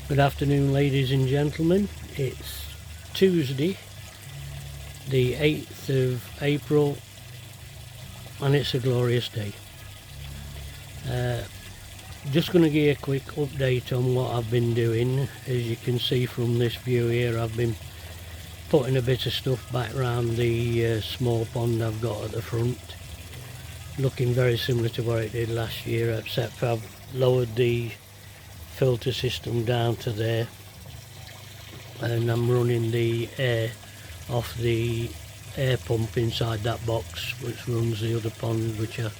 Good afternoon, ladies and gentlemen. It's Tuesday the 8th of April and it's a glorious day. Just going to give you a quick update on what I've been doing. As you can see from this view here, I've been putting a bit of stuff back around the small pond I've got at the front, looking very similar to what it did last year, except I've lowered the filter system down to there and I'm running the air off the air pump inside that box which runs the other pond which I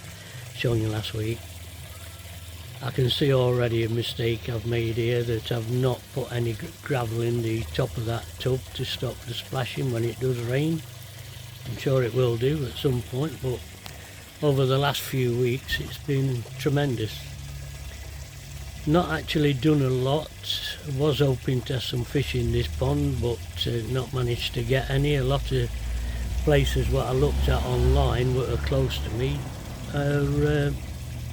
showed you last week. I can see already a mistake I've made here, that I've not put any gravel in the top of that tub to stop the splashing when it does rain. I'm sure it will do at some point, but over the last few weeks it's been tremendous. Not actually done a lot. I was hoping to have some fish in this pond, but not managed to get any. A lot of places what I looked at online that are close to me are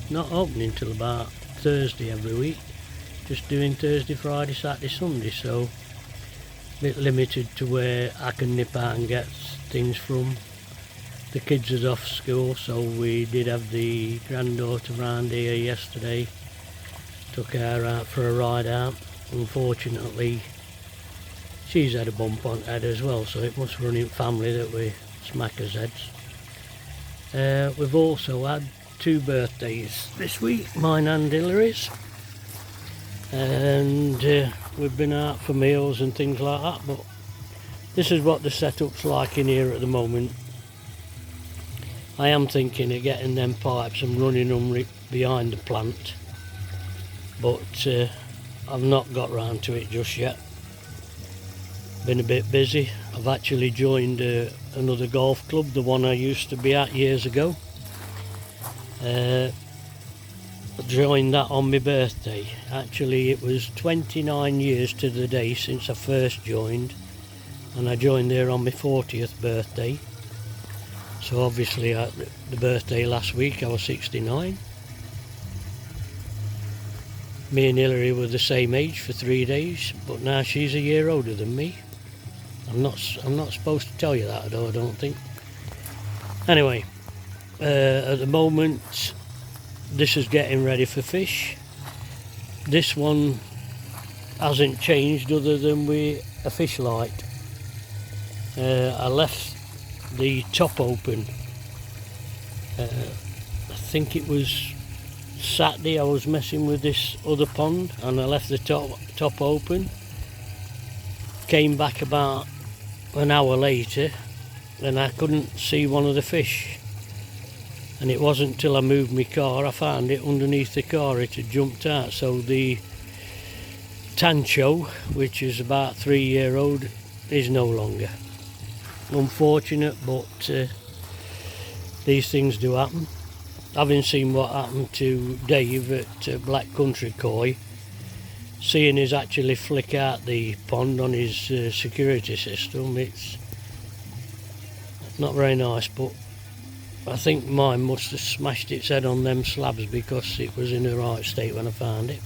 not opening till about Thursday every week. Just doing Thursday, Friday, Saturday, Sunday, so a bit limited to where I can nip out and get things from. The kids are off school, so we did have the granddaughter round here yesterday. Took her out for a ride out. Unfortunately, she's had a bump on her head as well, so it must run in family that we smack her heads. We've also had 2 birthdays this week, mine and Hillary's, and we've been out for meals and things like that, but this is what the setup's like in here at the moment. I am thinking of getting them pipes and running them behind the plant, but I've not got round to it just yet. Been a bit busy. I've actually joined another golf club, the one I used to be at years ago. I joined that on my birthday. Actually it was 29 years to the day since I first joined, and I joined there on my 40th birthday. So obviously the birthday last week I was 69. Me and Hillary were the same age for 3 days, but now she's a year older than me. I'm not supposed to tell you that though, I don't think. Anyway, at the moment this is getting ready for fish. This one hasn't changed other than with a fish light. I left the top open. I think it was Saturday I was messing with this other pond and I left the top open. Came back about an hour later and I couldn't see one of the fish, and it wasn't till I moved my car I found it underneath the car. It had jumped out. So the Tancho, which is about 3-year-old, is no longer. Unfortunate, but these things do happen. Having seen what happened to Dave at Black Country Koi, seeing his actually flick out the pond on his security system, it's not very nice, but I think mine must have smashed its head on them slabs because it was in the right state when I found it.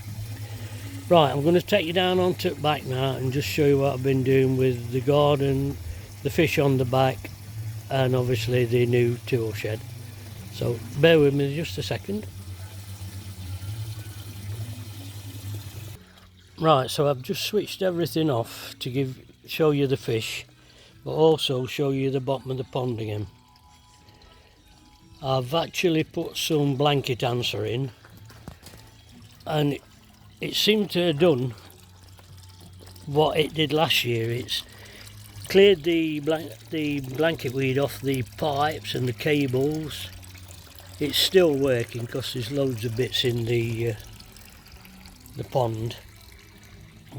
Right, I'm going to take you down onto the back now and just show you what I've been doing with the garden, the fish on the back, and obviously the new tool shed. So bear with me just a second. Right, so I've just switched everything off to show you the fish, but also show you the bottom of the pond again. I've actually put some blanket answer in, and it seemed to have done what it did last year. It's cleared the blanket weed off the pipes and the cables. It's still working because there's loads of bits in the pond,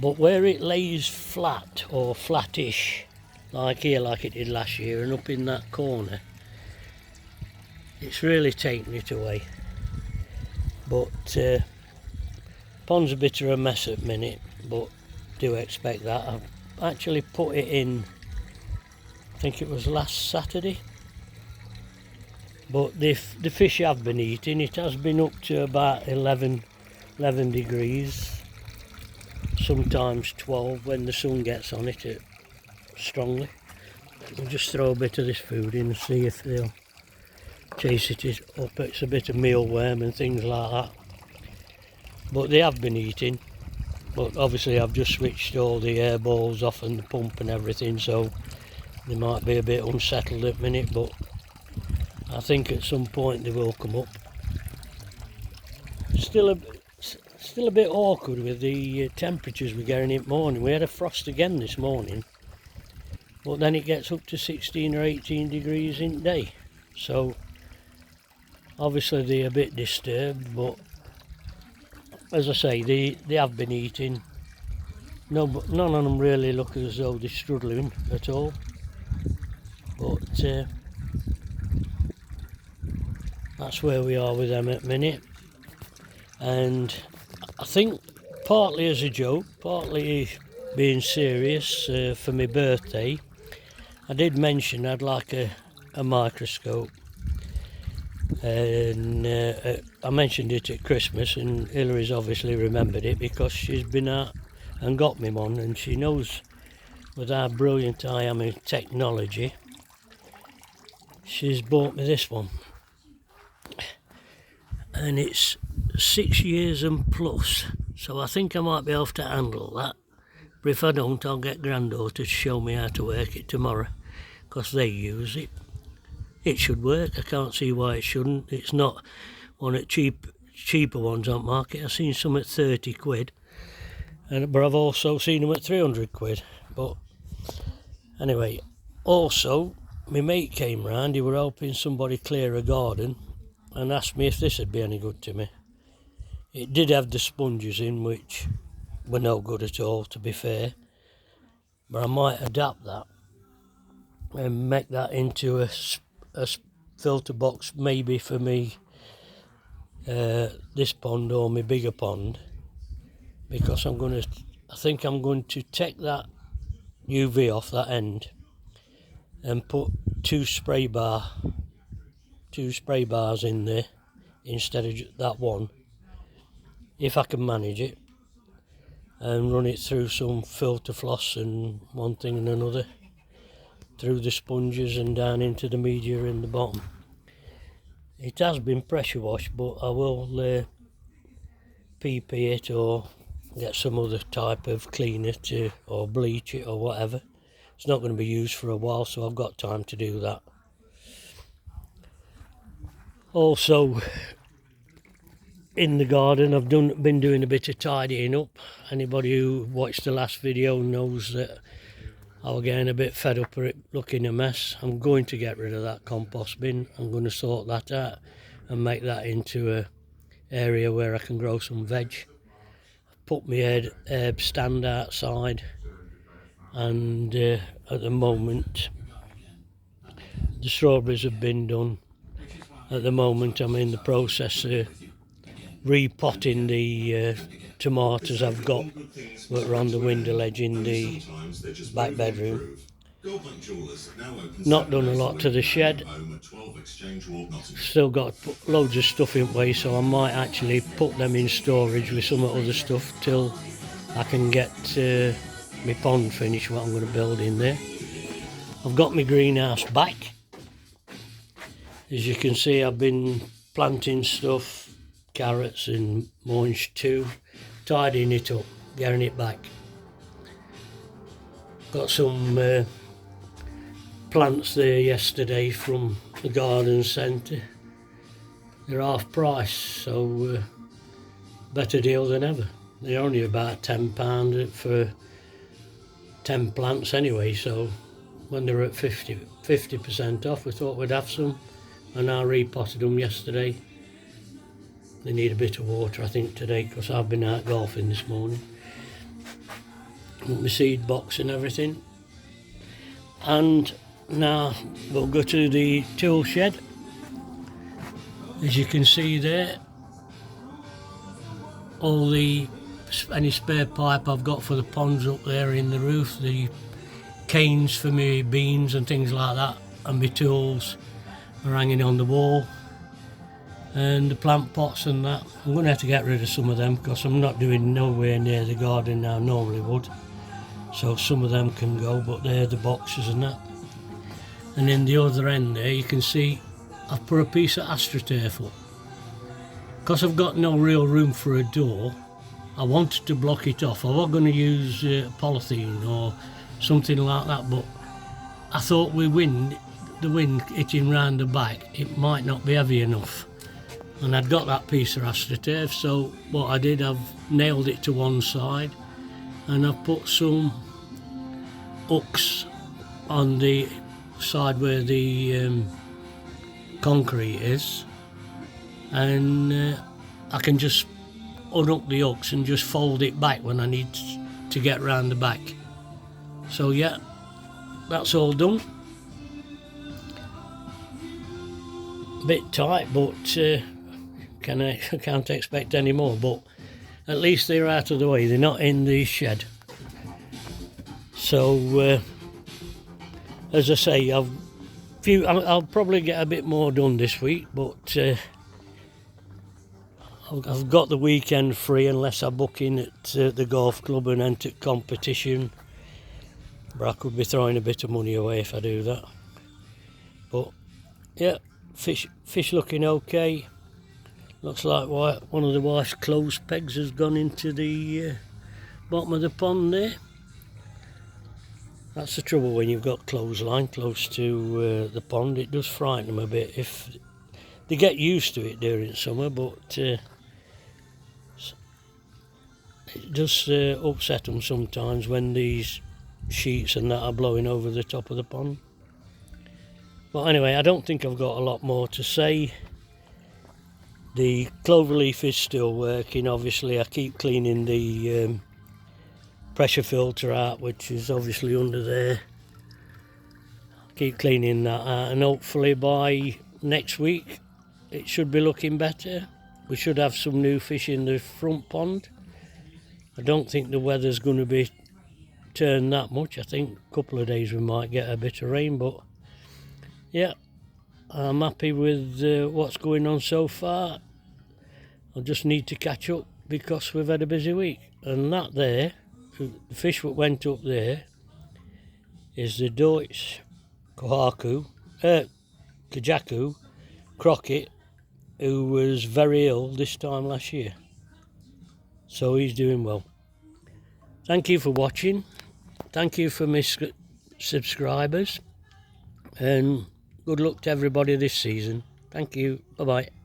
but where it lays flat or flattish like here, like it did last year, and up in that corner, it's really taken it away. But pond's a bit of a mess at the minute, but do expect that. I've actually put it in, I think it was last Saturday, but the fish have been eating. It has been up to about 11 degrees, sometimes 12 when the sun gets on it strongly. I'll just throw a bit of this food in and see if they'll chase it up. It's a bit of mealworm and things like that, but they have been eating. But obviously I've just switched all the air balls off and the pump and everything, so they might be a bit unsettled at the minute, but I think at some point they will come up. Still a bit awkward with the temperatures we're getting in the morning. We had a frost again this morning, but then it gets up to 16 or 18 degrees in the day, so obviously they're a bit disturbed. But as I say, they have been eating. None of them really look as though they're struggling at all, but that's where we are with them at the minute. And I think partly as a joke, partly being serious, for my birthday, I did mention I'd like a microscope, and I mentioned it at Christmas, and Hillary's obviously remembered it because she's been out and got me one, and she knows with how brilliant I am in technology. She's bought me this one, and it's 6 years and plus, so I think I might be able to handle that. But if I don't, I'll get granddaughter to show me how to work it tomorrow, because they use it. It should work. I can't see why it shouldn't. It's not one of the cheaper ones on the market. I've seen some at 30 quid, but I've also seen them at 300 quid. But anyway, also my mate came round. He were helping somebody clear a garden and asked me if this would be any good to me. It did have the sponges in, which were no good at all, to be fair, but I might adapt that and make that into a filter box, maybe for me, this pond or my bigger pond, because I think I'm going to take that UV off that end and put two spray bars in there instead of that one, if I can manage it, and run it through some filter floss and one thing and another through the sponges and down into the media in the bottom. It has been pressure washed, but I will PP it or get some other type of cleaner to, or bleach it or whatever. It's not going to be used for a while, so I've got time to do that. Also, in the garden, I've been doing a bit of tidying up. Anybody who watched the last video knows that I was getting a bit fed up with it looking a mess. I'm going to get rid of that compost bin. I'm going to sort that out and make that into a area where I can grow some veg. I've put my herb stand outside, and at the moment the strawberries have been done. At the moment I'm in the process of repotting the tomatoes I've got that are on the window ledge in the back bedroom. Not done a lot to the shed. Still got loads of stuff in way, so I might actually put them in storage with some other stuff till I can get my pond finished, what I'm going to build in there. I've got my greenhouse back. As you can see, I've been planting stuff, carrots and mange too, tidying it up, getting it back. Got some plants there yesterday from the garden centre. They're half price, so better deal than ever. They're only about £10 for 10 plants anyway, so when they were at 50% off, we thought we'd have some, and I repotted them yesterday. They need a bit of water, I think, today, because I've been out golfing this morning. My seed box and everything. And now we'll go to the tool shed. As you can see there, all any spare pipe I've got for the ponds up there in the roof, the canes for my beans and things like that, and my tools are hanging on the wall. and the plant pots and that. I'm going to have to get rid of some of them because I'm not doing nowhere near the garden now I normally would. So some of them can go, but they're the boxes and that. And in the other end there you can see I've put a piece of AstroTurf up. Because I've got no real room for a door, I wanted to block it off. I was going to use polythene or something like that, but I thought with the wind hitting round the back, it might not be heavy enough. And I'd got that piece of AstroTurf, so what I did, I've nailed it to one side and I've put some hooks on the side where the concrete is, and I can just unhook the hooks and just fold it back when I need to get round the back. So yeah, that's all done. Bit tight, but I can't expect any more, but at least they're out of the way, they're not in the shed. So as I say, I'll probably get a bit more done this week, but I've got the weekend free unless I book in at the golf club and enter competition. But I could be throwing a bit of money away if I do that. But yeah, fish looking okay. Looks like one of the wife's clothes pegs has gone into the bottom of the pond there. That's the trouble when you've got clothesline close to the pond. It does frighten them a bit. If they get used to it during summer, but it does upset them sometimes when these sheets and that are blowing over the top of the pond. But anyway, I don't think I've got a lot more to say. The cloverleaf is still working. Obviously I keep cleaning the pressure filter out, which is obviously under there. Keep cleaning that out, and hopefully by next week it should be looking better. We should have some new fish in the front pond. I don't think the weather's going to be turned that much. I think a couple of days we might get a bit of rain, but yeah, I'm happy with what's going on so far. I just need to catch up because we've had a busy week. And that there, the fish that went up there, is the Deutsch Kajaku Crockett, who was very ill this time last year. So he's doing well. Thank you for watching. Thank you for my subscribers. And good luck to everybody this season. Thank you. Bye-bye.